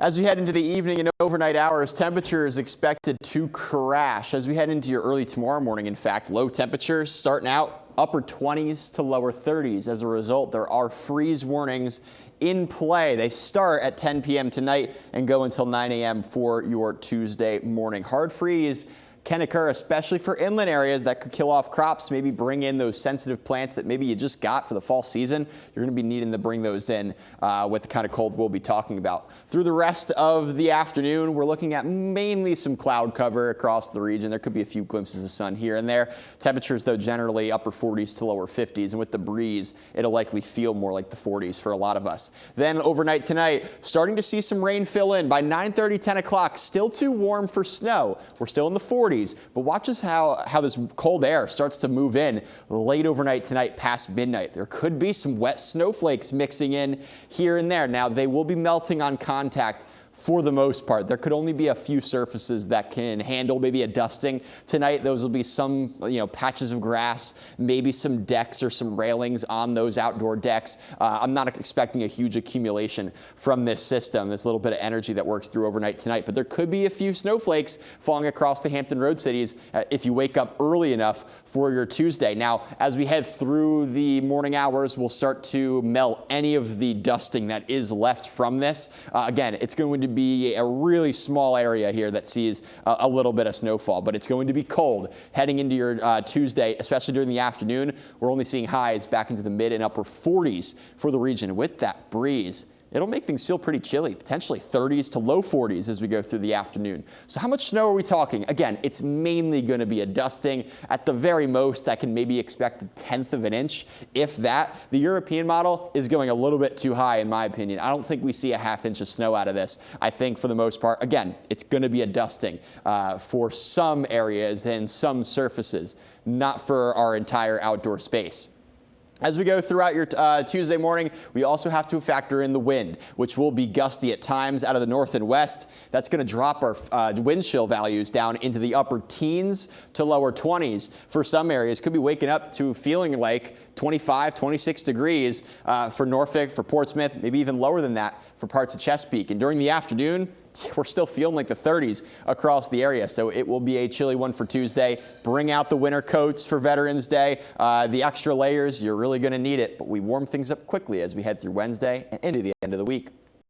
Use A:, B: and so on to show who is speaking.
A: As we head into the evening and overnight hours, temperature is expected to crash. As we head into your early tomorrow morning, in fact, low temperatures starting out upper 20s to lower 30s. As a result, there are freeze warnings in play. They start at 10 p.m. tonight and go until 9 a.m. for your Tuesday morning. Hard freeze can occur, especially for inland areas that could kill off crops, maybe bring in those sensitive plants that maybe you just got for the fall season. You're going to be needing to bring those in with the kind of cold we'll be talking about. Through the rest of the afternoon, we're looking at mainly some cloud cover across the region. There could be a few glimpses of sun here and there. Temperatures, though, generally upper 40s to lower 50s, and with the breeze, it'll likely feel more like the 40s for a lot of us. Then overnight tonight, starting to see some rain fill in. By 9:30, 10 o'clock, still too warm for snow. We're still in the 40s. But watch us how this cold air starts to move in late overnight tonight past midnight. There could be some wet snowflakes mixing in here and there. Now, they will be melting on contact for the most part. There could only be a few surfaces that can handle maybe a dusting tonight. Those will be some, patches of grass, maybe some decks or some railings on those outdoor decks. I'm not expecting a huge accumulation from this system, this little bit of energy that works through overnight tonight. But there could be a few snowflakes falling across the Hampton Road cities if you wake up early enough for your Tuesday. Now, as we head through the morning hours, we'll start to melt any of the dusting that is left from this. Again, it's going to be a really small area here that sees a little bit of snowfall, but it's going to be cold heading into your Tuesday, especially during the afternoon. We're only seeing highs back into the mid and upper 40s for the region. With that breeze, it'll make things feel pretty chilly, potentially 30s to low 40s as we go through the afternoon. So how much snow are we talking? Again, it's mainly going to be a dusting. At the very most, I can maybe expect 1/10 of an inch, if that. The European model is going a little bit too high, in my opinion. I don't think we see a 1/2 inch of snow out of this. I think for the most part, again, it's going to be a dusting for some areas and some surfaces, not for our entire outdoor space. As we go throughout your Tuesday morning, we also have to factor in the wind, which will be gusty at times out of the north and west. That's going to drop our wind chill values down into the upper teens to lower 20s for some areas. Could be waking up to feeling like 25, 26 degrees for Norfolk, for Portsmouth, maybe even lower than that for parts of Chesapeake. And during the afternoon, we're still feeling like the 30s across the area, so it will be a chilly one for Tuesday. Bring out the winter coats for Veterans Day. The extra layers, you're really going to need it, but we warm things up quickly as we head through Wednesday and into the end of the week.